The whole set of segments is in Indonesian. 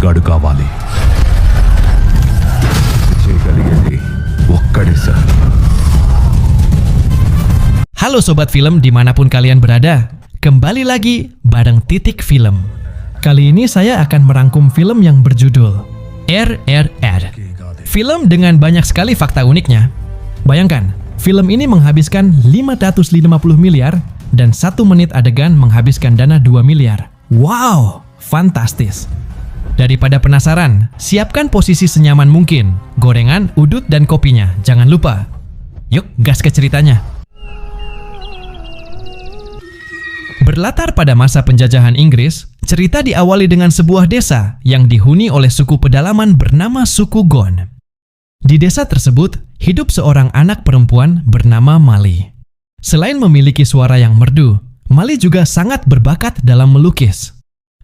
గాడు కావాలి. చేయగలిగేది ఒక్కడే sir. Halo Sobat Film dimanapun kalian berada, kembali lagi bareng Titik Film. Kali ini saya akan merangkum film yang berjudul RRR. Film dengan banyak sekali fakta uniknya. Bayangkan, film ini menghabiskan 550 miliar dan 1 menit adegan menghabiskan dana 2 miliar. Wow, fantastis. Daripada penasaran, siapkan posisi senyaman mungkin, gorengan, udut, dan kopinya. Jangan lupa. Yuk, gas ke ceritanya. Berlatar pada masa penjajahan Inggris, cerita diawali dengan sebuah desa yang dihuni oleh suku pedalaman bernama suku Gon. Di desa tersebut, hidup seorang anak perempuan bernama Mali. Selain memiliki suara yang merdu, Mali juga sangat berbakat dalam melukis.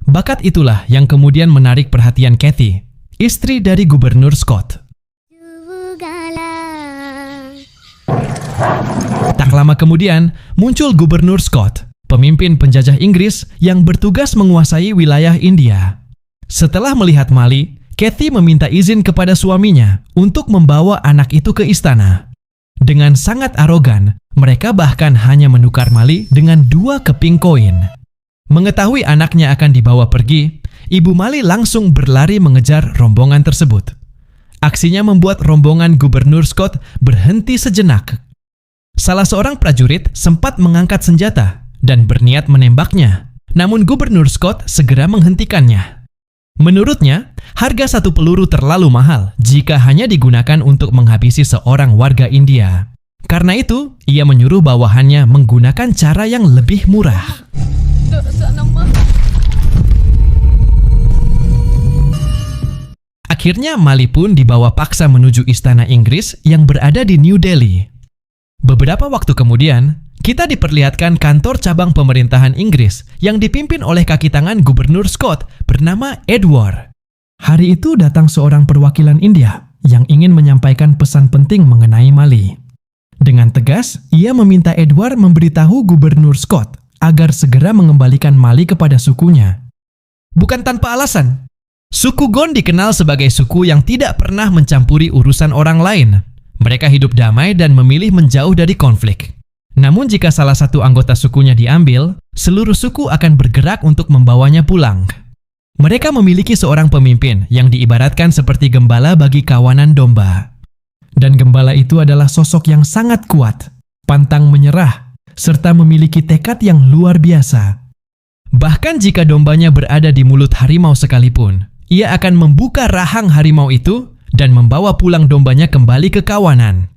Bakat itulah yang kemudian menarik perhatian Kathy, istri dari Gubernur Scott. Tak lama kemudian, muncul Gubernur Scott, pemimpin penjajah Inggris yang bertugas menguasai wilayah India. Setelah melihat Mali, Kathy meminta izin kepada suaminya untuk membawa anak itu ke istana. Dengan sangat arogan, mereka bahkan hanya menukar Mali dengan 2 keping koin. Mengetahui anaknya akan dibawa pergi, ibu Mali langsung berlari mengejar rombongan tersebut. Aksinya membuat rombongan Gubernur Scott berhenti sejenak. Salah seorang prajurit sempat mengangkat senjata dan berniat menembaknya. Namun Gubernur Scott segera menghentikannya. Menurutnya, harga 1 peluru terlalu mahal jika hanya digunakan untuk menghabisi seorang warga India. Karena itu, ia menyuruh bawahannya menggunakan cara yang lebih murah. Akhirnya Mali pun dibawa paksa menuju istana Inggris yang berada di New Delhi. Beberapa waktu kemudian, kita diperlihatkan kantor cabang pemerintahan Inggris yang dipimpin oleh kaki tangan Gubernur Scott bernama Edward. Hari itu datang seorang perwakilan India yang ingin menyampaikan pesan penting mengenai Mali. Dengan tegas, ia meminta Edward memberitahu Gubernur Scott agar segera mengembalikan Mali kepada sukunya. Bukan tanpa alasan, suku Gon dikenal sebagai suku yang tidak pernah mencampuri urusan orang lain. Mereka hidup damai dan memilih menjauh dari konflik. Namun jika salah satu anggota sukunya diambil, seluruh suku akan bergerak untuk membawanya pulang. Mereka memiliki seorang pemimpin yang diibaratkan seperti gembala bagi kawanan domba. Dan gembala itu adalah sosok yang sangat kuat, pantang menyerah, serta memiliki tekad yang luar biasa. Bahkan jika dombanya berada di mulut harimau sekalipun, ia akan membuka rahang harimau itu dan membawa pulang dombanya kembali ke kawanan.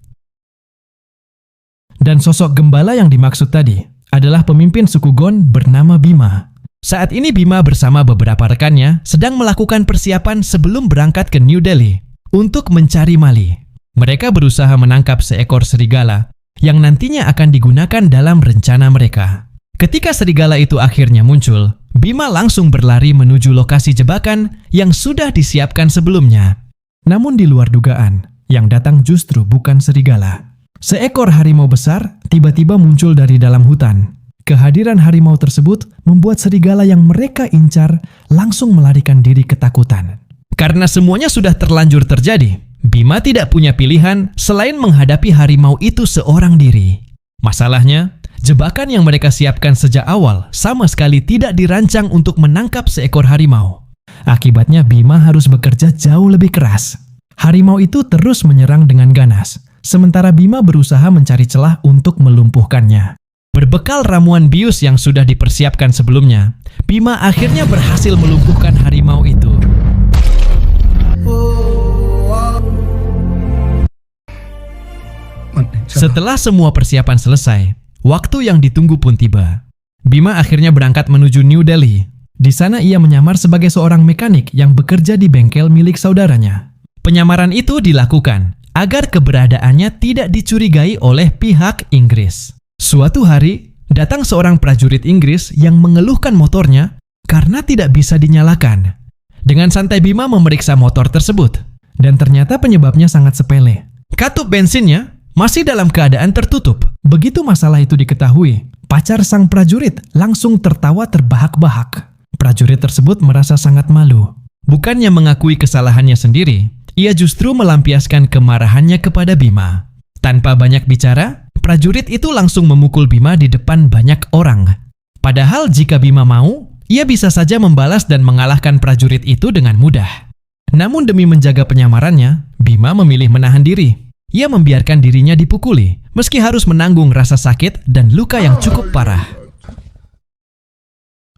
Dan sosok gembala yang dimaksud tadi adalah pemimpin suku Gon bernama Bima. Saat ini Bima bersama beberapa rekannya sedang melakukan persiapan sebelum berangkat ke New Delhi untuk mencari Mali. Mereka berusaha menangkap seekor serigala yang nantinya akan digunakan dalam rencana mereka. Ketika serigala itu akhirnya muncul, Bima langsung berlari menuju lokasi jebakan yang sudah disiapkan sebelumnya. Namun di luar dugaan, yang datang justru bukan serigala. Seekor harimau besar tiba-tiba muncul dari dalam hutan. Kehadiran harimau tersebut membuat serigala yang mereka incar langsung melarikan diri ketakutan. Karena semuanya sudah terlanjur terjadi, Bima tidak punya pilihan selain menghadapi harimau itu seorang diri. Masalahnya, jebakan yang mereka siapkan sejak awal sama sekali tidak dirancang untuk menangkap seekor harimau. Akibatnya Bima harus bekerja jauh lebih keras. Harimau itu terus menyerang dengan ganas. Sementara Bima berusaha mencari celah untuk melumpuhkannya. Berbekal ramuan bius yang sudah dipersiapkan sebelumnya, Bima akhirnya berhasil melumpuhkan harimau itu. Setelah semua persiapan selesai, waktu yang ditunggu pun tiba. Bima akhirnya berangkat menuju New Delhi. Di sana ia menyamar sebagai seorang mekanik yang bekerja di bengkel milik saudaranya. Penyamaran itu dilakukan agar keberadaannya tidak dicurigai oleh pihak Inggris. Suatu hari, datang seorang prajurit Inggris yang mengeluhkan motornya karena tidak bisa dinyalakan. Dengan santai Bima memeriksa motor tersebut, dan ternyata penyebabnya sangat sepele. Katup bensinnya masih dalam keadaan tertutup. Begitu masalah itu diketahui, pacar sang prajurit langsung tertawa terbahak-bahak. Prajurit tersebut merasa sangat malu. Bukannya mengakui kesalahannya sendiri, ia justru melampiaskan kemarahannya kepada Bima. Tanpa banyak bicara, prajurit itu langsung memukul Bima di depan banyak orang. Padahal jika Bima mau, ia bisa saja membalas dan mengalahkan prajurit itu dengan mudah. Namun demi menjaga penyamarannya, Bima memilih menahan diri. Ia membiarkan dirinya dipukuli, meski harus menanggung rasa sakit dan luka yang cukup parah.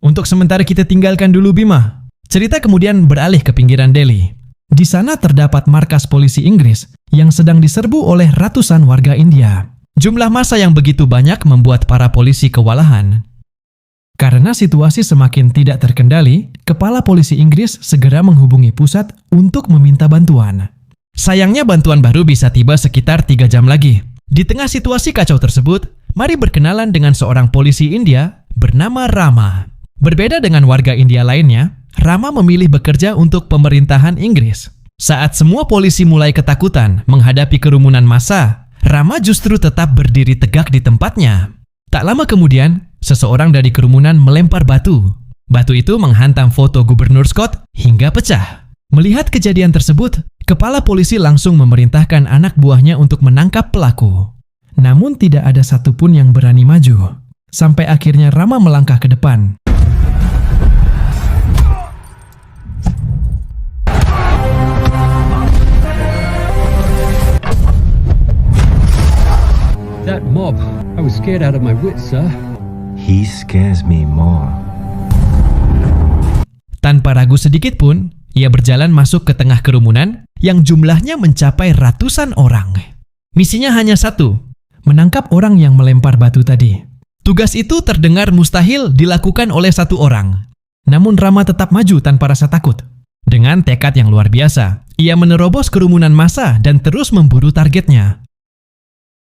Untuk sementara kita tinggalkan dulu Bima. Cerita kemudian beralih ke pinggiran Delhi. Di sana terdapat markas polisi Inggris yang sedang diserbu oleh ratusan warga India. Jumlah massa yang begitu banyak membuat para polisi kewalahan. Karena situasi semakin tidak terkendali, kepala polisi Inggris segera menghubungi pusat untuk meminta bantuan. Sayangnya bantuan baru bisa tiba sekitar 3 jam lagi. Di tengah situasi kacau tersebut, mari berkenalan dengan seorang polisi India bernama Rama. Berbeda dengan warga India lainnya, Rama memilih bekerja untuk pemerintahan Inggris. Saat semua polisi mulai ketakutan menghadapi kerumunan massa, Rama justru tetap berdiri tegak di tempatnya. Tak lama kemudian, seseorang dari kerumunan melempar batu. Batu itu menghantam foto Gubernur Scott hingga pecah. Melihat kejadian tersebut, kepala polisi langsung memerintahkan anak buahnya untuk menangkap pelaku. Namun tidak ada satupun yang berani maju. Sampai akhirnya Rama melangkah ke depan. That mob, I was scared out of my wits, sir. He scares me more. Tanpa ragu sedikit pun, ia berjalan masuk ke tengah kerumunan yang jumlahnya mencapai ratusan orang. Misinya hanya satu, menangkap orang yang melempar batu tadi. Tugas itu terdengar mustahil dilakukan oleh satu orang. Namun Rama tetap maju tanpa rasa takut. Dengan tekad yang luar biasa, ia menerobos kerumunan massa dan terus memburu targetnya.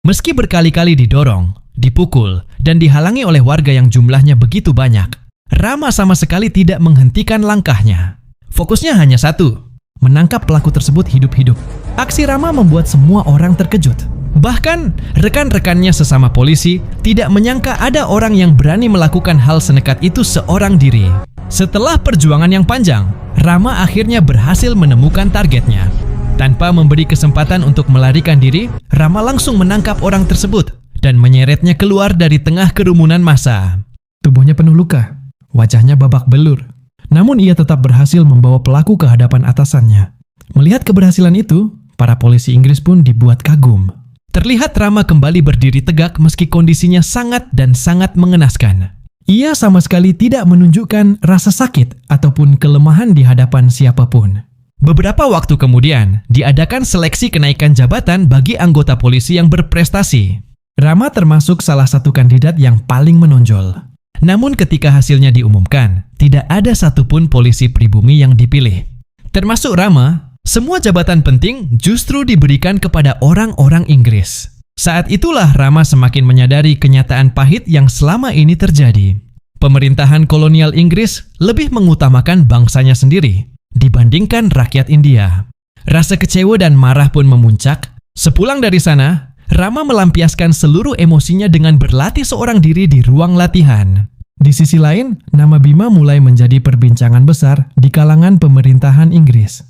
Meski berkali-kali didorong, dipukul, dan dihalangi oleh warga yang jumlahnya begitu banyak, Rama sama sekali tidak menghentikan langkahnya. Fokusnya hanya satu, menangkap pelaku tersebut hidup-hidup. Aksi Rama membuat semua orang terkejut. Bahkan, rekan-rekannya sesama polisi tidak menyangka ada orang yang berani melakukan hal senekat itu seorang diri. Setelah perjuangan yang panjang, Rama akhirnya berhasil menemukan targetnya. Tanpa memberi kesempatan untuk melarikan diri, Rama langsung menangkap orang tersebut dan menyeretnya keluar dari tengah kerumunan massa. Tubuhnya penuh luka, wajahnya babak belur. Namun ia tetap berhasil membawa pelaku ke hadapan atasannya. Melihat keberhasilan itu, para polisi Inggris pun dibuat kagum. Terlihat Rama kembali berdiri tegak meski kondisinya sangat dan sangat mengenaskan. Ia sama sekali tidak menunjukkan rasa sakit ataupun kelemahan di hadapan siapapun. Beberapa waktu kemudian, diadakan seleksi kenaikan jabatan bagi anggota polisi yang berprestasi. Rama termasuk salah satu kandidat yang paling menonjol. Namun ketika hasilnya diumumkan, tidak ada satupun polisi pribumi yang dipilih. Termasuk Rama, semua jabatan penting justru diberikan kepada orang-orang Inggris. Saat itulah Rama semakin menyadari kenyataan pahit yang selama ini terjadi. Pemerintahan kolonial Inggris lebih mengutamakan bangsanya sendiri dibandingkan rakyat India. Rasa kecewa dan marah pun memuncak. Sepulang dari sana, Rama melampiaskan seluruh emosinya dengan berlatih seorang diri di ruang latihan. Di sisi lain, nama Bima mulai menjadi perbincangan besar di kalangan pemerintahan Inggris.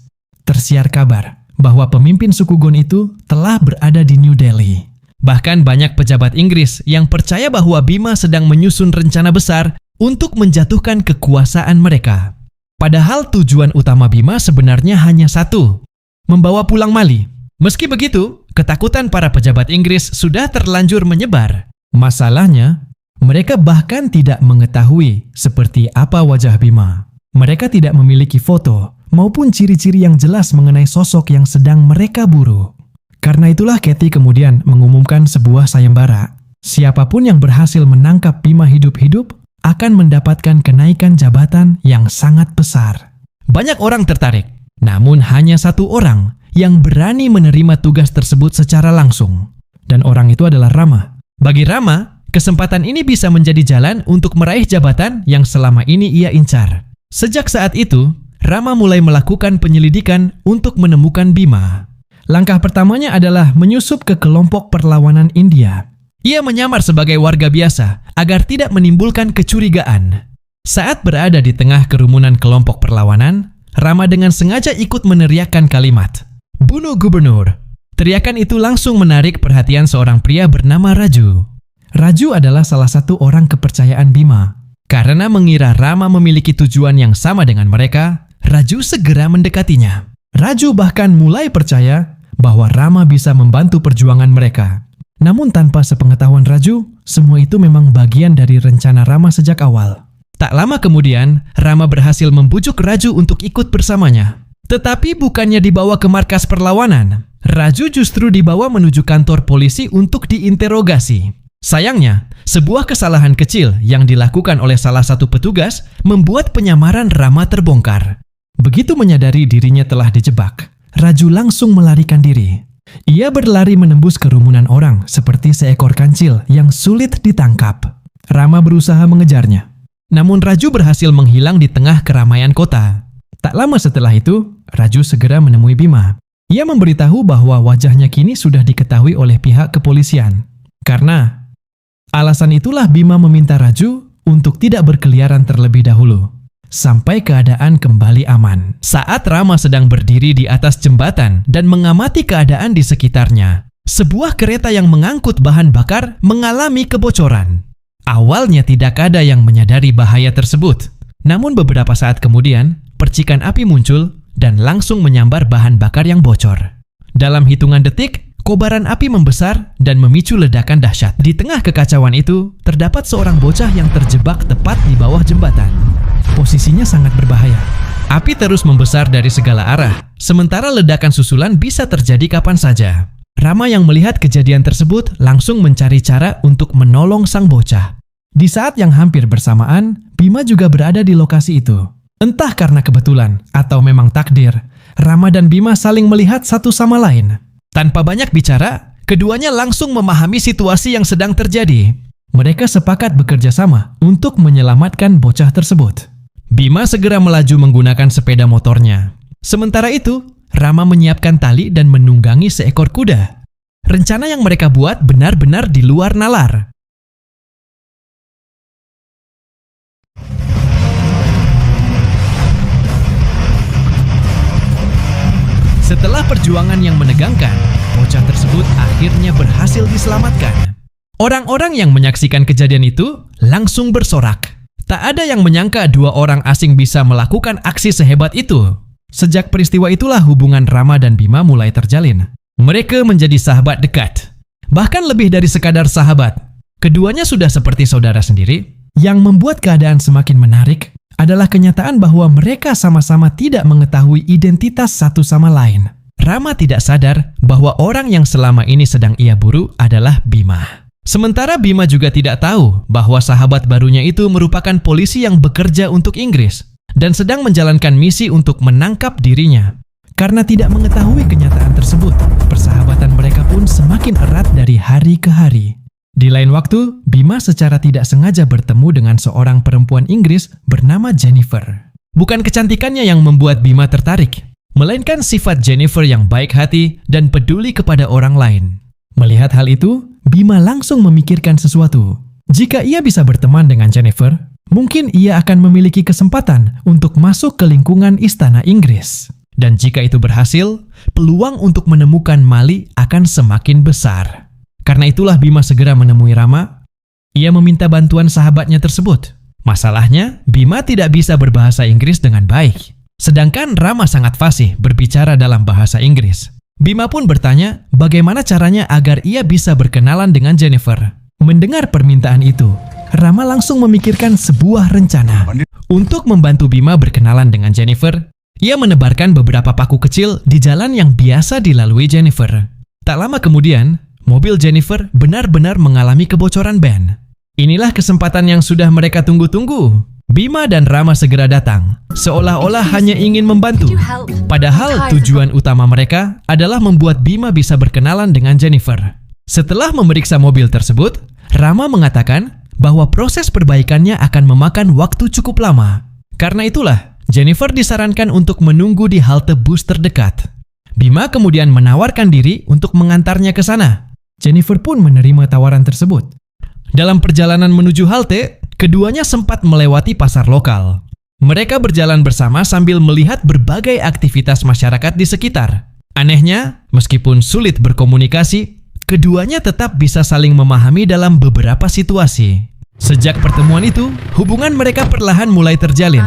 Tersiar kabar bahwa pemimpin suku Gon itu telah berada di New Delhi. Bahkan banyak pejabat Inggris yang percaya bahwa Bima sedang menyusun rencana besar untuk menjatuhkan kekuasaan mereka. Padahal tujuan utama Bima sebenarnya hanya satu, membawa pulang Mali. Meski begitu, ketakutan para pejabat Inggris sudah terlanjur menyebar. Masalahnya, mereka bahkan tidak mengetahui seperti apa wajah Bima. Mereka tidak memiliki foto maupun ciri-ciri yang jelas mengenai sosok yang sedang mereka buru. Karena itulah Katie kemudian mengumumkan sebuah sayembara. Siapapun yang berhasil menangkap Bima hidup-hidup akan mendapatkan kenaikan jabatan yang sangat besar. Banyak orang tertarik, namun hanya satu orang yang berani menerima tugas tersebut secara langsung. Dan orang itu adalah Rama. Bagi Rama, kesempatan ini bisa menjadi jalan untuk meraih jabatan yang selama ini ia incar. Sejak saat itu, Rama mulai melakukan penyelidikan untuk menemukan Bima. Langkah pertamanya adalah menyusup ke kelompok perlawanan India. Ia menyamar sebagai warga biasa agar tidak menimbulkan kecurigaan. Saat berada di tengah kerumunan kelompok perlawanan, Rama dengan sengaja ikut meneriakkan kalimat, "Bunuh gubernur." Teriakan itu langsung menarik perhatian seorang pria bernama Raju. Raju adalah salah satu orang kepercayaan Bima. Karena mengira Rama memiliki tujuan yang sama dengan mereka, Raju segera mendekatinya. Raju bahkan mulai percaya bahwa Rama bisa membantu perjuangan mereka. Namun tanpa sepengetahuan Raju, semua itu memang bagian dari rencana Rama sejak awal. Tak lama kemudian, Rama berhasil membujuk Raju untuk ikut bersamanya. Tetapi bukannya dibawa ke markas perlawanan, Raju justru dibawa menuju kantor polisi untuk diinterogasi. Sayangnya, sebuah kesalahan kecil yang dilakukan oleh salah satu petugas membuat penyamaran Rama terbongkar. Begitu menyadari dirinya telah dijebak, Raju langsung melarikan diri. Ia berlari menembus kerumunan orang seperti seekor kancil yang sulit ditangkap. Rama berusaha mengejarnya. Namun Raju berhasil menghilang di tengah keramaian kota. Tak lama setelah itu, Raju segera menemui Bima. Ia memberitahu bahwa wajahnya kini sudah diketahui oleh pihak kepolisian. Karena alasan itulah Bima meminta Raju untuk tidak berkeliaran terlebih dahulu, sampai keadaan kembali aman. Saat Rama sedang berdiri di atas jembatan dan mengamati keadaan di sekitarnya, sebuah kereta yang mengangkut bahan bakar mengalami kebocoran. Awalnya tidak ada yang menyadari bahaya tersebut. Namun beberapa saat kemudian, percikan api muncul dan langsung menyambar bahan bakar yang bocor. Dalam hitungan detik, kobaran api membesar dan memicu ledakan dahsyat. Di tengah kekacauan itu, terdapat seorang bocah yang terjebak tepat di bawah jembatan. Posisinya sangat berbahaya. Api terus membesar dari segala arah, sementara ledakan susulan bisa terjadi kapan saja. Rama yang melihat kejadian tersebut langsung mencari cara untuk menolong sang bocah. Di saat yang hampir bersamaan, Bima juga berada di lokasi itu. Entah karena kebetulan atau memang takdir, Rama dan Bima saling melihat satu sama lain. Tanpa banyak bicara, keduanya langsung memahami situasi yang sedang terjadi. Mereka sepakat bekerja sama untuk menyelamatkan bocah tersebut. Bima segera melaju menggunakan sepeda motornya. Sementara itu, Rama menyiapkan tali dan menunggangi seekor kuda. Rencana yang mereka buat benar-benar di luar nalar. Setelah perjuangan yang menegangkan, bocah tersebut akhirnya berhasil diselamatkan. Orang-orang yang menyaksikan kejadian itu langsung bersorak. Tak ada yang menyangka dua orang asing bisa melakukan aksi sehebat itu. Sejak peristiwa itulah hubungan Rama dan Bima mulai terjalin. Mereka menjadi sahabat dekat. Bahkan lebih dari sekadar sahabat. Keduanya sudah seperti saudara sendiri. Yang membuat keadaan semakin menarik adalah kenyataan bahwa mereka sama-sama tidak mengetahui identitas satu sama lain. Rama tidak sadar bahwa orang yang selama ini sedang ia buru adalah Bima. Sementara Bima juga tidak tahu bahwa sahabat barunya itu merupakan polisi yang bekerja untuk Inggris dan sedang menjalankan misi untuk menangkap dirinya. Karena tidak mengetahui kenyataan tersebut, persahabatan mereka pun semakin erat dari hari ke hari. Di lain waktu, Bima secara tidak sengaja bertemu dengan seorang perempuan Inggris bernama Jennifer. Bukan kecantikannya yang membuat Bima tertarik, melainkan sifat Jennifer yang baik hati dan peduli kepada orang lain. Melihat hal itu, Bima langsung memikirkan sesuatu. Jika ia bisa berteman dengan Jennifer, mungkin ia akan memiliki kesempatan untuk masuk ke lingkungan istana Inggris. Dan jika itu berhasil, peluang untuk menemukan Mali akan semakin besar. Karena itulah Bima segera menemui Rama. Ia meminta bantuan sahabatnya tersebut. Masalahnya, Bima tidak bisa berbahasa Inggris dengan baik. Sedangkan Rama sangat fasih berbicara dalam bahasa Inggris. Bima pun bertanya bagaimana caranya agar ia bisa berkenalan dengan Jennifer. Mendengar permintaan itu, Rama langsung memikirkan sebuah rencana. Untuk membantu Bima berkenalan dengan Jennifer, ia menebarkan beberapa paku kecil di jalan yang biasa dilalui Jennifer. Tak lama kemudian, mobil Jennifer benar-benar mengalami kebocoran ban. Inilah kesempatan yang sudah mereka tunggu-tunggu. Bima dan Rama segera datang, seolah-olah hanya ingin membantu. Padahal tujuan utama mereka adalah membuat Bima bisa berkenalan dengan Jennifer. Setelah memeriksa mobil tersebut, Rama mengatakan bahwa proses perbaikannya akan memakan waktu cukup lama. Karena itulah, Jennifer disarankan untuk menunggu di halte bus terdekat. Bima kemudian menawarkan diri untuk mengantarnya ke sana. Jennifer pun menerima tawaran tersebut. Dalam perjalanan menuju halte, keduanya sempat melewati pasar lokal. Mereka berjalan bersama sambil melihat berbagai aktivitas masyarakat di sekitar. Anehnya, meskipun sulit berkomunikasi, keduanya tetap bisa saling memahami dalam beberapa situasi. Sejak pertemuan itu, hubungan mereka perlahan mulai terjalin.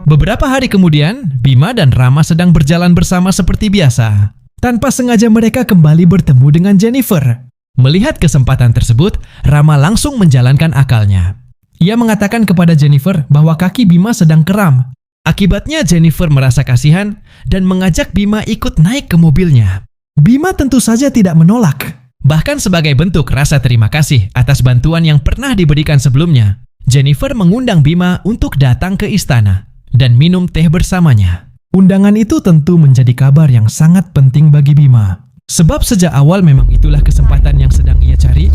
Beberapa hari kemudian, Bima dan Rama sedang berjalan bersama seperti biasa. Tanpa sengaja mereka kembali bertemu dengan Jennifer. Melihat kesempatan tersebut, Rama langsung menjalankan akalnya. Ia mengatakan kepada Jennifer bahwa kaki Bima sedang kram. Akibatnya Jennifer merasa kasihan dan mengajak Bima ikut naik ke mobilnya. Bima tentu saja tidak menolak. Bahkan sebagai bentuk rasa terima kasih atas bantuan yang pernah diberikan sebelumnya, Jennifer mengundang Bima untuk datang ke istana dan minum teh bersamanya. Undangan itu tentu menjadi kabar yang sangat penting bagi Bima. Sebab sejak awal memang itulah kesempatan yang sedang ia cari.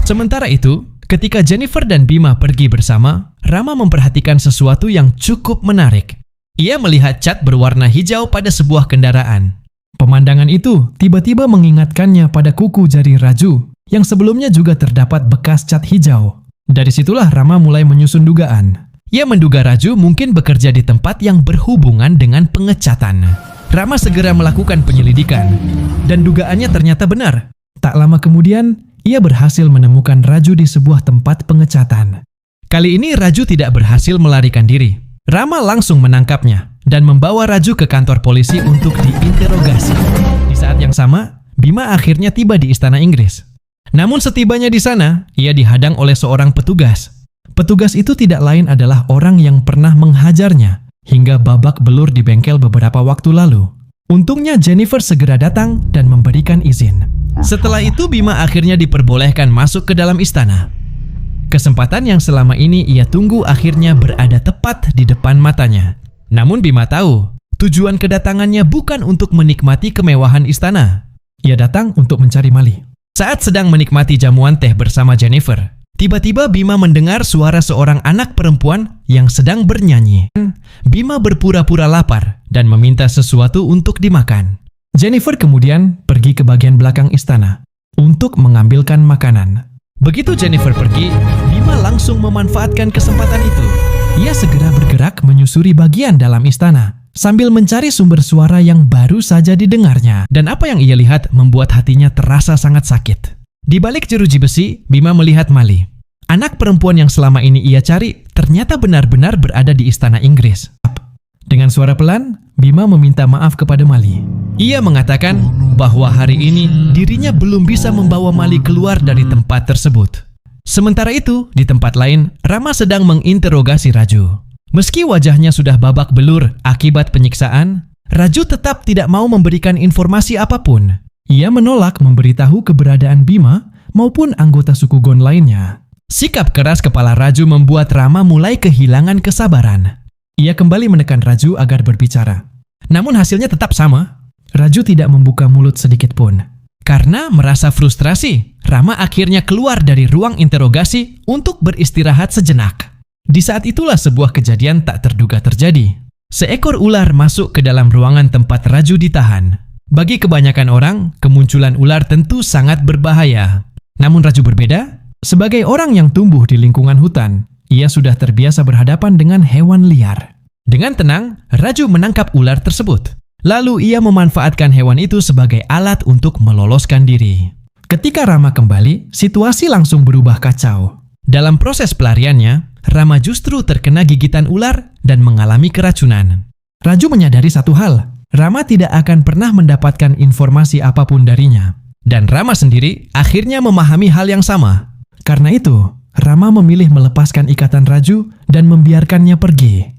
Sementara itu, ketika Jennifer dan Bima pergi bersama, Rama memperhatikan sesuatu yang cukup menarik. Ia melihat cat berwarna hijau pada sebuah kendaraan. Pemandangan itu tiba-tiba mengingatkannya pada kuku jari Raju yang sebelumnya juga terdapat bekas cat hijau. Dari situlah Rama mulai menyusun dugaan. Ia menduga Raju mungkin bekerja di tempat yang berhubungan dengan pengecatan. Rama segera melakukan penyelidikan dan dugaannya ternyata benar. Tak lama kemudian, ia berhasil menemukan Raju di sebuah tempat pengecatan. Kali ini Raju tidak berhasil melarikan diri. Rama langsung menangkapnya dan membawa Raju ke kantor polisi untuk diinterogasi. Di saat yang sama, Bima akhirnya tiba di istana Inggris. Namun setibanya di sana, ia dihadang oleh seorang petugas. Petugas itu tidak lain adalah orang yang pernah menghajarnya hingga babak belur di bengkel beberapa waktu lalu. Untungnya Jennifer segera datang dan memberikan izin. Setelah itu Bima akhirnya diperbolehkan masuk ke dalam istana. Kesempatan yang selama ini ia tunggu akhirnya berada tepat di depan matanya. Namun Bima tahu, tujuan kedatangannya bukan untuk menikmati kemewahan istana. Ia datang untuk mencari Mali. Saat sedang menikmati jamuan teh bersama Jennifer, tiba-tiba Bima mendengar suara seorang anak perempuan yang sedang bernyanyi. Bima berpura-pura lapar dan meminta sesuatu untuk dimakan. Jennifer kemudian pergi ke bagian belakang istana untuk mengambilkan makanan. Begitu Jennifer pergi, Bima langsung memanfaatkan kesempatan itu. Ia segera bergerak menyusuri bagian dalam istana sambil mencari sumber suara yang baru saja didengarnya. Dan apa yang ia lihat membuat hatinya terasa sangat sakit. Di balik jeruji besi, Bima melihat Mali. Anak perempuan yang selama ini ia cari ternyata benar-benar berada di istana Inggris. Dengan suara pelan, Bima meminta maaf kepada Mali. Ia mengatakan bahwa hari ini dirinya belum bisa membawa Mali keluar dari tempat tersebut. Sementara itu, di tempat lain, Rama sedang menginterogasi Raju. Meski wajahnya sudah babak belur akibat penyiksaan, Raju tetap tidak mau memberikan informasi apapun. Ia menolak memberitahu keberadaan Bima maupun anggota suku Gon lainnya. Sikap keras kepala Raju membuat Rama mulai kehilangan kesabaran. Ia kembali menekan Raju agar berbicara. Namun hasilnya tetap sama. Raju tidak membuka mulut sedikit pun. Karena merasa frustrasi, Rama akhirnya keluar dari ruang interogasi untuk beristirahat sejenak. Di saat itulah sebuah kejadian tak terduga terjadi. Seekor ular masuk ke dalam ruangan tempat Raju ditahan. Bagi kebanyakan orang, kemunculan ular tentu sangat berbahaya. Namun Raju berbeda. Sebagai orang yang tumbuh di lingkungan hutan, ia sudah terbiasa berhadapan dengan hewan liar. Dengan tenang, Raju menangkap ular tersebut. Lalu ia memanfaatkan hewan itu sebagai alat untuk meloloskan diri. Ketika Rama kembali, situasi langsung berubah kacau. Dalam proses pelariannya, Rama justru terkena gigitan ular dan mengalami keracunan. Raju menyadari satu hal, Rama tidak akan pernah mendapatkan informasi apapun darinya. Dan Rama sendiri akhirnya memahami hal yang sama. Karena itu, Rama memilih melepaskan ikatan Raju dan membiarkannya pergi.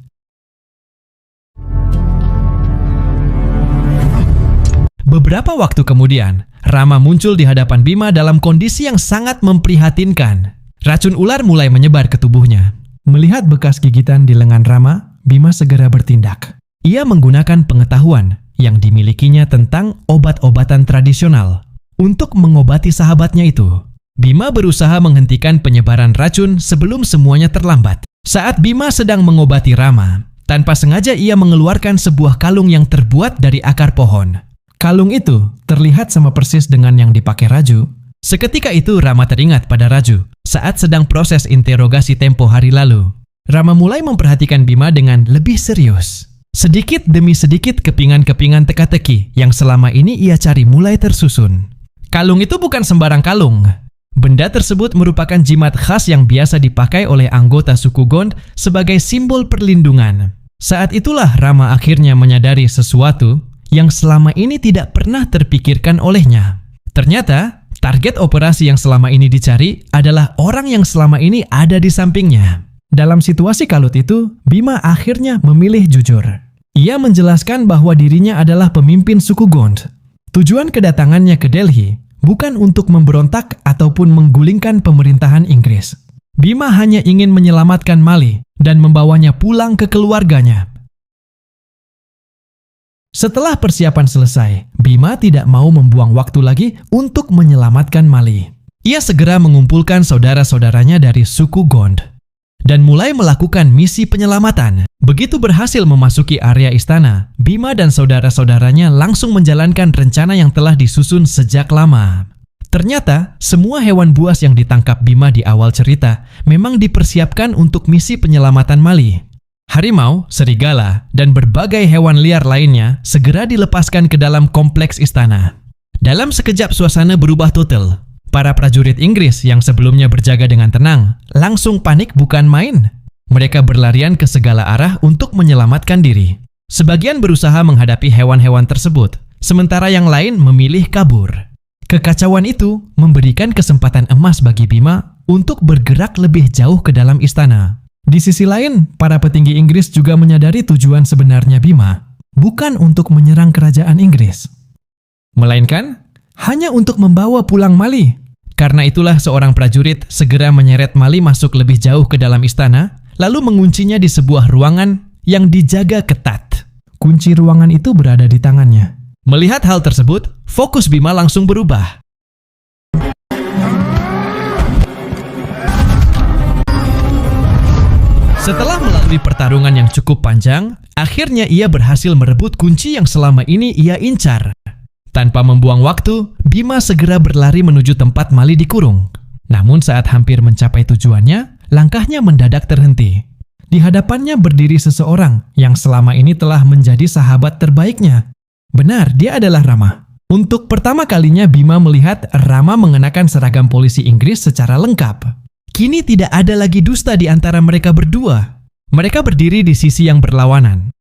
Beberapa waktu kemudian, Rama muncul di hadapan Bima dalam kondisi yang sangat memprihatinkan. Racun ular mulai menyebar ke tubuhnya. Melihat bekas gigitan di lengan Rama, Bima segera bertindak. Ia menggunakan pengetahuan yang dimilikinya tentang obat-obatan tradisional untuk mengobati sahabatnya itu. Bima berusaha menghentikan penyebaran racun sebelum semuanya terlambat. Saat Bima sedang mengobati Rama, tanpa sengaja ia mengeluarkan sebuah kalung yang terbuat dari akar pohon. Kalung itu terlihat sama persis dengan yang dipakai Raju, Seketika itu Rama teringat pada Raju saat sedang proses interogasi tempo hari lalu. Rama mulai memperhatikan Bima dengan lebih serius. Sedikit demi sedikit kepingan-kepingan teka-teki yang selama ini ia cari mulai tersusun. Kalung itu bukan sembarang kalung. Benda tersebut merupakan jimat khas yang biasa dipakai oleh anggota suku Gond sebagai simbol perlindungan. Saat itulah Rama akhirnya menyadari sesuatu yang selama ini tidak pernah terpikirkan olehnya. Ternyata, target operasi yang selama ini dicari adalah orang yang selama ini ada di sampingnya. Dalam situasi kalut itu, Bima akhirnya memilih jujur. Ia menjelaskan bahwa dirinya adalah pemimpin suku Gond. Tujuan kedatangannya ke Delhi bukan untuk memberontak ataupun menggulingkan pemerintahan Inggris. Bima hanya ingin menyelamatkan Mali dan membawanya pulang ke keluarganya. Setelah persiapan selesai, Bima tidak mau membuang waktu lagi untuk menyelamatkan Mali. Ia segera mengumpulkan saudara-saudaranya dari suku Gond dan mulai melakukan misi penyelamatan. Begitu berhasil memasuki area istana, Bima dan saudara-saudaranya langsung menjalankan rencana yang telah disusun sejak lama. Ternyata, semua hewan buas yang ditangkap Bima di awal cerita memang dipersiapkan untuk misi penyelamatan Mali. Harimau, serigala, dan berbagai hewan liar lainnya segera dilepaskan ke dalam kompleks istana. Dalam sekejap suasana berubah total. Para prajurit Inggris yang sebelumnya berjaga dengan tenang langsung panik bukan main. Mereka berlarian ke segala arah untuk menyelamatkan diri. Sebagian berusaha menghadapi hewan-hewan tersebut, sementara yang lain memilih kabur. Kekacauan itu memberikan kesempatan emas bagi Bima untuk bergerak lebih jauh ke dalam istana. Di sisi lain, para petinggi Inggris juga menyadari tujuan sebenarnya Bima, bukan untuk menyerang kerajaan Inggris, melainkan hanya untuk membawa pulang Mali. Karena itulah seorang prajurit segera menyeret Mali masuk lebih jauh ke dalam istana, lalu menguncinya di sebuah ruangan yang dijaga ketat. Kunci ruangan itu berada di tangannya. Melihat hal tersebut, fokus Bima langsung berubah. Setelah melalui pertarungan yang cukup panjang, akhirnya ia berhasil merebut kunci yang selama ini ia incar. Tanpa membuang waktu, Bima segera berlari menuju tempat Mali dikurung. Namun saat hampir mencapai tujuannya, langkahnya mendadak terhenti. Di hadapannya berdiri seseorang yang selama ini telah menjadi sahabat terbaiknya. Benar, dia adalah Rama. Untuk pertama kalinya Bima melihat Rama mengenakan seragam polisi Inggris secara lengkap. Kini tidak ada lagi dusta di antara mereka berdua. Mereka berdiri di sisi yang berlawanan.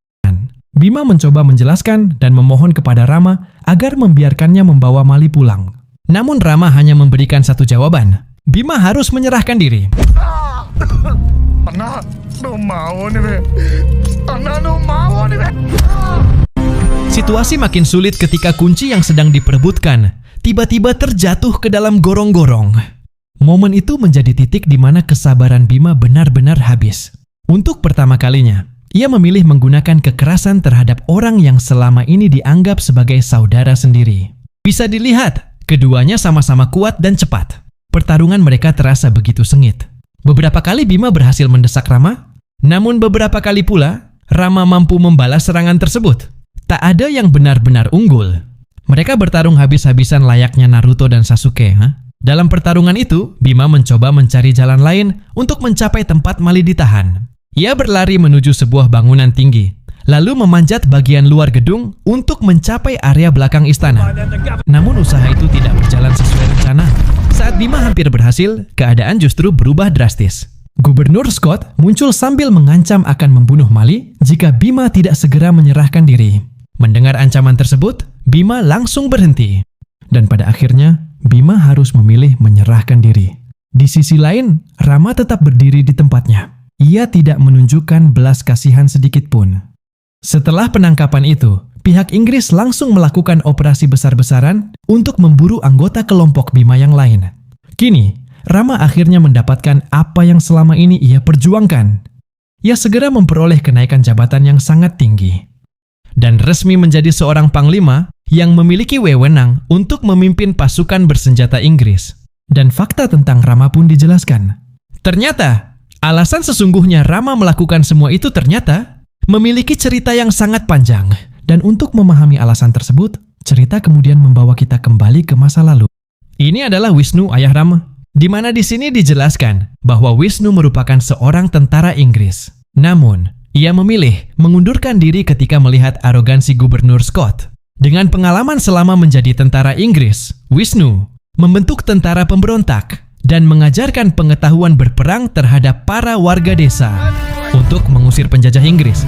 Bima mencoba menjelaskan dan memohon kepada Rama agar membiarkannya membawa Mali pulang. Namun Rama hanya memberikan satu jawaban. Bima harus menyerahkan diri. Situasi makin sulit ketika kunci yang sedang diperebutkan tiba-tiba terjatuh ke dalam gorong-gorong. Momen itu menjadi titik di mana kesabaran Bima benar-benar habis. Untuk pertama kalinya, ia memilih menggunakan kekerasan terhadap orang yang selama ini dianggap sebagai saudara sendiri. Bisa dilihat, keduanya sama-sama kuat dan cepat. Pertarungan mereka terasa begitu sengit. Beberapa kali Bima berhasil mendesak Rama, namun beberapa kali pula, Rama mampu membalas serangan tersebut. Tak ada yang benar-benar unggul. Mereka bertarung habis-habisan layaknya Naruto dan Sasuke. Dalam pertarungan itu, Bima mencoba mencari jalan lain untuk mencapai tempat Mali ditahan. Ia berlari menuju sebuah bangunan tinggi, lalu memanjat bagian luar gedung untuk mencapai area belakang istana. Namun usaha itu tidak berjalan sesuai rencana. Saat Bima hampir berhasil, keadaan justru berubah drastis. Gubernur Scott muncul sambil mengancam akan membunuh Mali jika Bima tidak segera menyerahkan diri. Mendengar ancaman tersebut, Bima langsung berhenti. Dan pada akhirnya, Bima harus memilih menyerahkan diri. Di sisi lain, Rama tetap berdiri di tempatnya. Ia tidak menunjukkan belas kasihan sedikit pun. Setelah penangkapan itu, pihak Inggris langsung melakukan operasi besar-besaran untuk memburu anggota kelompok Bima yang lain. Kini, Rama akhirnya mendapatkan apa yang selama ini ia perjuangkan. Ia segera memperoleh kenaikan jabatan yang sangat tinggi. Dan resmi menjadi seorang panglima yang memiliki wewenang untuk memimpin pasukan bersenjata Inggris. Dan fakta tentang Rama pun dijelaskan. Ternyata, alasan sesungguhnya Rama melakukan semua itu ternyata memiliki cerita yang sangat panjang. Dan untuk memahami alasan tersebut, cerita kemudian membawa kita kembali ke masa lalu. Ini adalah Wisnu ayah Rama, di mana di sini dijelaskan bahwa Wisnu merupakan seorang tentara Inggris. Namun, ia memilih mengundurkan diri ketika melihat arogansi Gubernur Scott. Dengan pengalaman selama menjadi tentara Inggris, Wisnu membentuk tentara pemberontak dan mengajarkan pengetahuan berperang terhadap para warga desa untuk mengusir penjajah Inggris.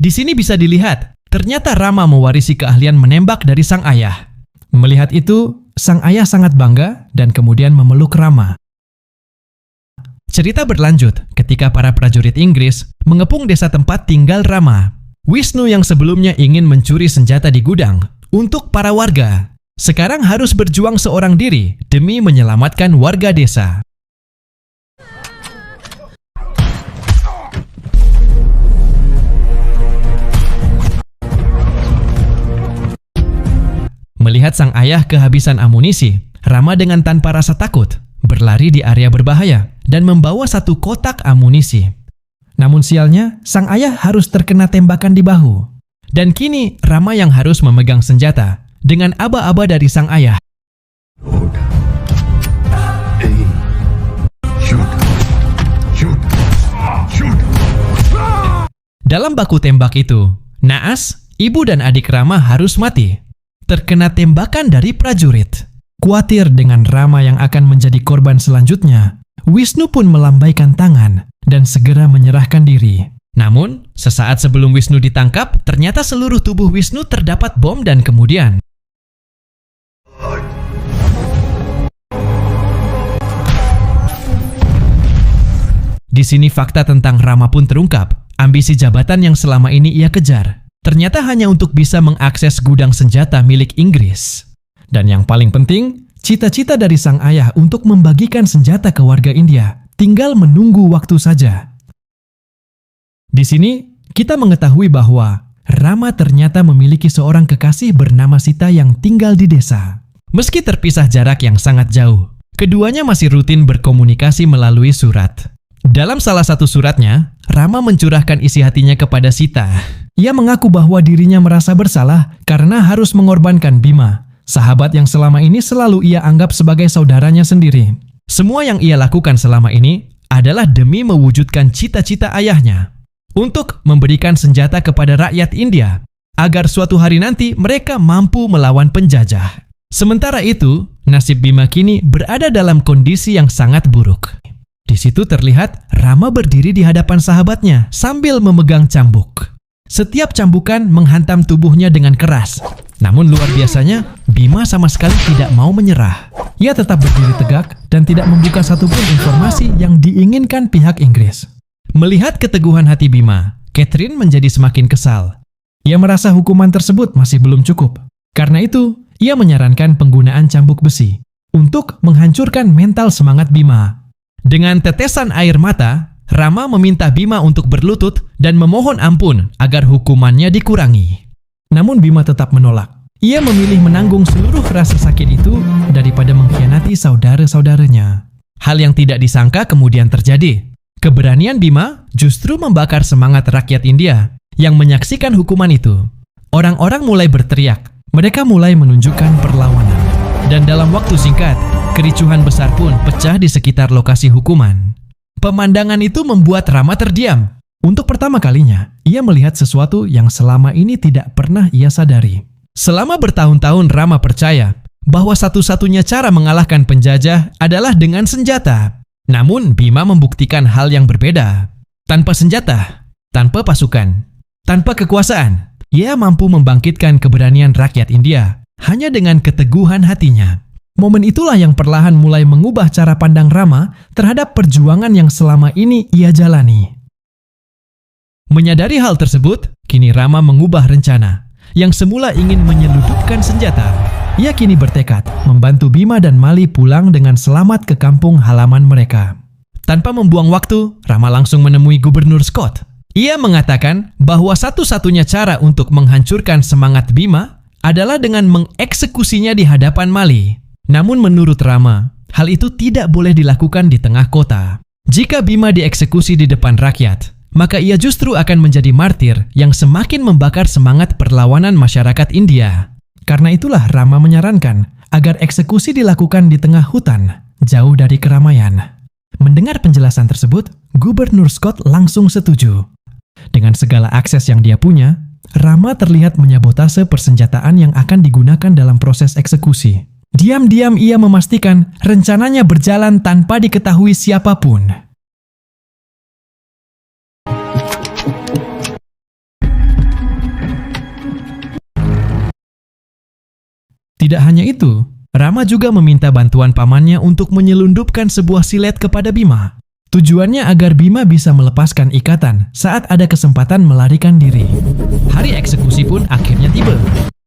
Di sini bisa dilihat, ternyata Rama mewarisi keahlian menembak dari sang ayah. Melihat itu, sang ayah sangat bangga dan kemudian memeluk Rama. Cerita berlanjut ketika para prajurit Inggris mengepung desa tempat tinggal Rama. Wisnu yang sebelumnya ingin mencuri senjata di gudang untuk para warga, sekarang harus berjuang seorang diri demi menyelamatkan warga desa. Melihat sang ayah kehabisan amunisi, Rama dengan tanpa rasa takut berlari di area berbahaya dan membawa satu kotak amunisi. Namun sialnya, sang ayah harus terkena tembakan di bahu. Dan kini Rama yang harus memegang senjata dengan aba-aba dari sang ayah. Load. Aim. Shoot. Shoot. Shoot. Dalam baku tembak itu, naas, ibu dan adik Rama harus mati, terkena tembakan dari prajurit. Khawatir dengan Rama yang akan menjadi korban selanjutnya, Wisnu pun melambaikan tangan dan segera menyerahkan diri. Namun, sesaat sebelum Wisnu ditangkap, ternyata seluruh tubuh Wisnu terdapat bom dan kemudian di sini fakta tentang Rama pun terungkap. Ambisi jabatan yang selama ini ia kejar ternyata hanya untuk bisa mengakses gudang senjata milik Inggris. Dan yang paling penting, cita-cita dari sang ayah untuk membagikan senjata ke warga India tinggal menunggu waktu saja. Di sini, kita mengetahui bahwa Rama ternyata memiliki seorang kekasih bernama Sita yang tinggal di desa. Meski terpisah jarak yang sangat jauh, keduanya masih rutin berkomunikasi melalui surat. Dalam salah satu suratnya, Rama mencurahkan isi hatinya kepada Sita. Ia mengaku bahwa dirinya merasa bersalah karena harus mengorbankan Bima, sahabat yang selama ini selalu ia anggap sebagai saudaranya sendiri. Semua yang ia lakukan selama ini adalah demi mewujudkan cita-cita ayahnya untuk memberikan senjata kepada rakyat India agar suatu hari nanti mereka mampu melawan penjajah. Sementara itu, nasib Bima kini berada dalam kondisi yang sangat buruk. Di situ terlihat Rama berdiri di hadapan sahabatnya sambil memegang cambuk. Setiap cambukan menghantam tubuhnya dengan keras. Namun luar biasanya, Bima sama sekali tidak mau menyerah. Ia tetap berdiri tegak dan tidak membuka satupun informasi yang diinginkan pihak Inggris. Melihat keteguhan hati Bima, Catherine menjadi semakin kesal. Ia merasa hukuman tersebut masih belum cukup. Karena itu, ia menyarankan penggunaan cambuk besi untuk menghancurkan mental semangat Bima. Dengan tetesan air mata, Rama meminta Bima untuk berlutut dan memohon ampun agar hukumannya dikurangi. Namun Bima tetap menolak. Ia memilih menanggung seluruh rasa sakit itu daripada mengkhianati saudara-saudaranya. Hal yang tidak disangka kemudian terjadi. Keberanian Bima justru membakar semangat rakyat India yang menyaksikan hukuman itu. Orang-orang mulai berteriak. Mereka mulai menunjukkan perlawanan. Dan dalam waktu singkat, kericuhan besar pun pecah di sekitar lokasi hukuman. Pemandangan itu membuat Rama terdiam. Untuk pertama kalinya, ia melihat sesuatu yang selama ini tidak pernah ia sadari. Selama bertahun-tahun Rama percaya bahwa satu-satunya cara mengalahkan penjajah adalah dengan senjata. Namun Bima membuktikan hal yang berbeda. Tanpa senjata, tanpa pasukan, tanpa kekuasaan, ia mampu membangkitkan keberanian rakyat India hanya dengan keteguhan hatinya. Momen itulah yang perlahan mulai mengubah cara pandang Rama terhadap perjuangan yang selama ini ia jalani. Menyadari hal tersebut, kini Rama mengubah rencana. Yang semula ingin menyeludupkan senjata, ia kini bertekad membantu Bima dan Mali pulang dengan selamat ke kampung halaman mereka. Tanpa membuang waktu, Rama langsung menemui Gubernur Scott. Ia mengatakan bahwa satu-satunya cara untuk menghancurkan semangat Bima adalah dengan mengeksekusinya di hadapan Mali. Namun menurut Rama, hal itu tidak boleh dilakukan di tengah kota. Jika Bima dieksekusi di depan rakyat, maka ia justru akan menjadi martir yang semakin membakar semangat perlawanan masyarakat India. Karena itulah Rama menyarankan agar eksekusi dilakukan di tengah hutan, jauh dari keramaian. Mendengar penjelasan tersebut, Gubernur Scott langsung setuju. Dengan segala akses yang dia punya, Rama terlihat menyabotase persenjataan yang akan digunakan dalam proses eksekusi. Diam-diam ia memastikan rencananya berjalan tanpa diketahui siapapun. Tidak hanya itu, Rama juga meminta bantuan pamannya untuk menyelundupkan sebuah silet kepada Bima. Tujuannya agar Bima bisa melepaskan ikatan saat ada kesempatan melarikan diri. Hari eksekusi pun akhirnya tiba.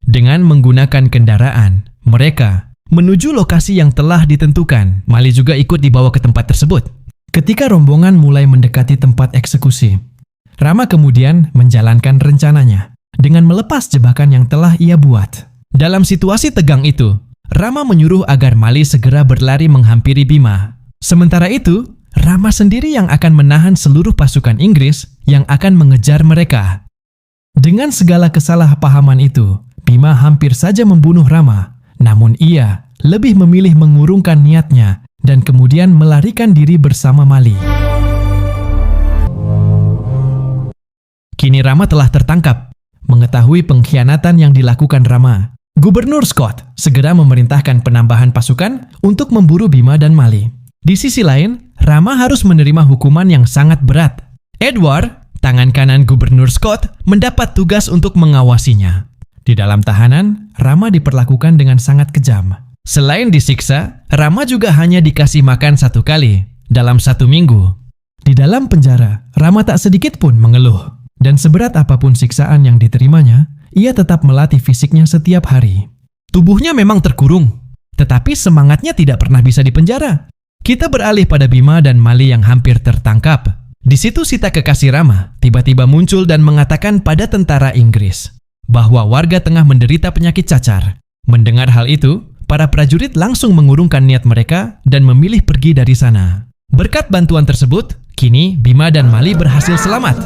Dengan menggunakan kendaraan, mereka menuju lokasi yang telah ditentukan. Mali juga ikut dibawa ke tempat tersebut. Ketika rombongan mulai mendekati tempat eksekusi, Rama kemudian menjalankan rencananya dengan melepas jebakan yang telah ia buat. Dalam situasi tegang itu, Rama menyuruh agar Mali segera berlari menghampiri Bima. Sementara itu, Rama sendiri yang akan menahan seluruh pasukan Inggris yang akan mengejar mereka. Dengan segala kesalahpahaman itu, Bima hampir saja membunuh Rama. Namun ia lebih memilih mengurungkan niatnya dan kemudian melarikan diri bersama Mali. Kini Rama telah tertangkap. Mengetahui pengkhianatan yang dilakukan Rama, Gubernur Scott segera memerintahkan penambahan pasukan untuk memburu Bima dan Mali. Di sisi lain, Rama harus menerima hukuman yang sangat berat. Edward, tangan kanan Gubernur Scott, mendapat tugas untuk mengawasinya. Di dalam tahanan, Rama diperlakukan dengan sangat kejam. Selain disiksa, Rama juga hanya dikasih makan 1 kali dalam 1 minggu. Di dalam penjara, Rama tak sedikit pun mengeluh. Dan seberat apapun siksaan yang diterimanya, ia tetap melatih fisiknya setiap hari. Tubuhnya memang terkurung, tetapi semangatnya tidak pernah bisa dipenjara. Kita beralih pada Bima dan Mali yang hampir tertangkap. Di situ Sita kekasih Rama tiba-tiba muncul dan mengatakan pada tentara Inggris bahwa warga tengah menderita penyakit cacar. Mendengar hal itu, para prajurit langsung mengurungkan niat mereka dan memilih pergi dari sana. Berkat bantuan tersebut, kini Bima dan Mali berhasil selamat.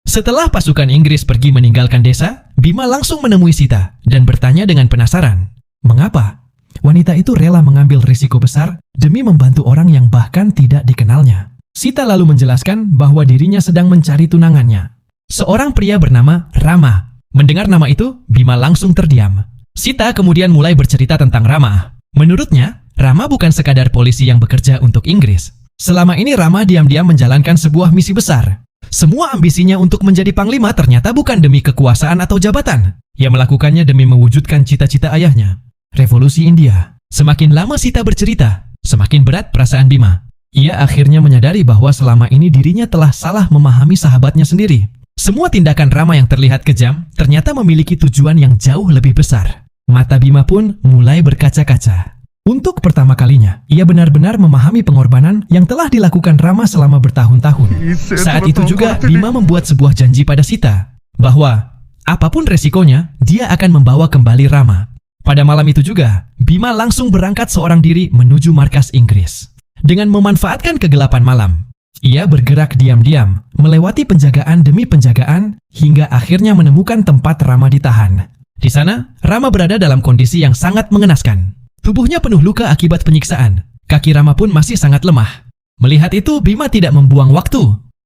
Setelah pasukan Inggris pergi meninggalkan desa, Bima langsung menemui Sita dan bertanya dengan penasaran, mengapa wanita itu rela mengambil risiko besar demi membantu orang yang bahkan tidak dikenalnya. Sita lalu menjelaskan bahwa dirinya sedang mencari tunangannya, seorang pria bernama Rama. Mendengar nama itu, Bima langsung terdiam. Sita kemudian mulai bercerita tentang Rama. Menurutnya, Rama bukan sekadar polisi yang bekerja untuk Inggris. Selama ini Rama diam-diam menjalankan sebuah misi besar. Semua ambisinya untuk menjadi panglima ternyata bukan demi kekuasaan atau jabatan. Ia melakukannya demi mewujudkan cita-cita ayahnya, Revolusi India. Semakin lama Sita bercerita, semakin berat perasaan Bima. Ia akhirnya menyadari bahwa selama ini dirinya telah salah memahami sahabatnya sendiri. Semua tindakan Rama yang terlihat kejam ternyata memiliki tujuan yang jauh lebih besar. Mata Bima pun mulai berkaca-kaca. Untuk pertama kalinya, ia benar-benar memahami pengorbanan yang telah dilakukan Rama selama bertahun-tahun. Saat itu juga, Bima membuat sebuah janji pada Sita, bahwa apapun resikonya, dia akan membawa kembali Rama. Pada malam itu juga, Bima langsung berangkat seorang diri menuju markas Inggris. Dengan memanfaatkan kegelapan malam, ia bergerak diam-diam, melewati penjagaan demi penjagaan, hingga akhirnya menemukan tempat Rama ditahan. Di sana, Rama berada dalam kondisi yang sangat mengenaskan. Tubuhnya penuh luka akibat penyiksaan. Kaki Rama pun masih sangat lemah. Melihat itu, Bima tidak membuang waktu.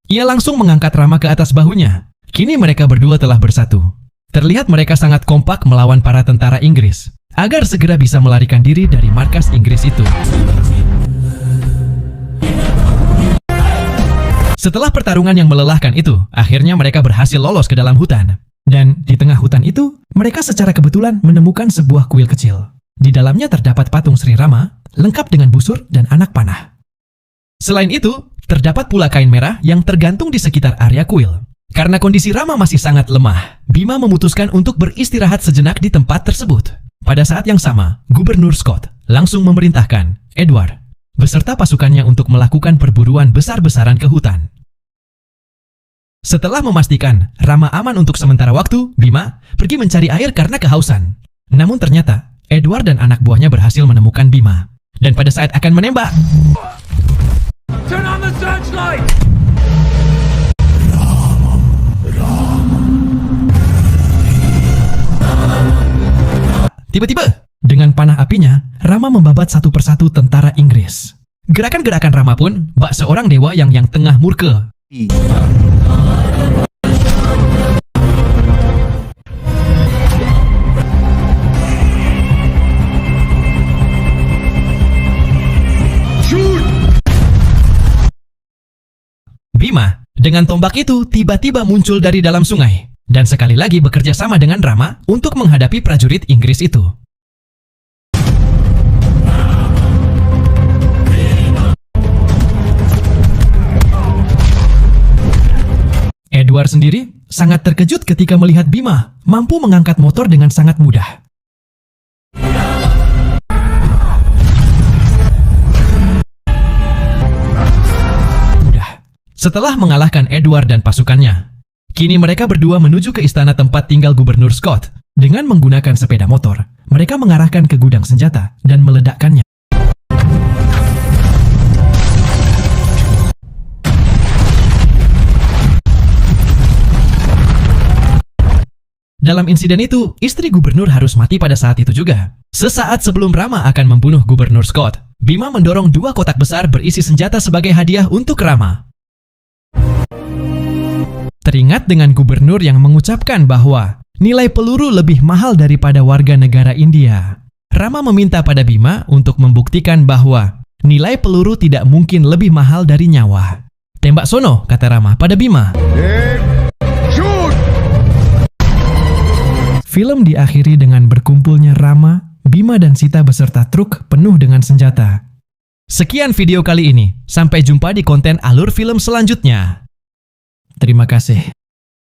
Ia langsung mengangkat Rama ke atas bahunya. Kini mereka berdua telah bersatu. Terlihat mereka sangat kompak melawan para tentara Inggris, agar segera bisa melarikan diri dari markas Inggris itu. Setelah pertarungan yang melelahkan itu, akhirnya mereka berhasil lolos ke dalam hutan. Dan di tengah hutan itu, mereka secara kebetulan menemukan sebuah kuil kecil. Di dalamnya terdapat patung Sri Rama, lengkap dengan busur dan anak panah. Selain itu, terdapat pula kain merah yang tergantung di sekitar area kuil. Karena kondisi Rama masih sangat lemah, Bima memutuskan untuk beristirahat sejenak di tempat tersebut. Pada saat yang sama, Gubernur Scott langsung memerintahkan Edward beserta pasukannya untuk melakukan perburuan besar-besaran ke hutan. Setelah memastikan Rama aman untuk sementara waktu, Bima pergi mencari air karena kehausan. Namun ternyata, Edward dan anak buahnya berhasil menemukan Bima. Dan pada saat akan menembak, searchlight! Tiba-tiba, dengan panah apinya, Rama membabat satu persatu tentara Inggris. Gerakan-gerakan Rama pun bak seorang dewa yang tengah murka. Shoot! Bima, dengan tombak itu tiba-tiba muncul dari dalam sungai dan sekali lagi bekerja sama dengan Rama untuk menghadapi prajurit Inggris itu. Edward sendiri sangat terkejut ketika melihat Bima mampu mengangkat motor dengan sangat mudah. Setelah mengalahkan Edward dan pasukannya, kini mereka berdua menuju ke istana tempat tinggal Gubernur Scott. Dengan menggunakan sepeda motor, mereka mengarahkan ke gudang senjata dan meledakkannya. Dalam insiden itu, istri gubernur harus mati pada saat itu juga. Sesaat sebelum Rama akan membunuh Gubernur Scott, Bima mendorong 2 kotak besar berisi senjata sebagai hadiah untuk Rama. Teringat dengan gubernur yang mengucapkan bahwa nilai peluru lebih mahal daripada warga negara India, Rama meminta pada Bima untuk membuktikan bahwa nilai peluru tidak mungkin lebih mahal dari nyawa. Tembak sono, kata Rama pada Bima. Shoot! Film diakhiri dengan berkumpulnya Rama, Bima dan Sita beserta truk penuh dengan senjata. Sekian video kali ini, sampai jumpa di konten alur film selanjutnya. Terima kasih.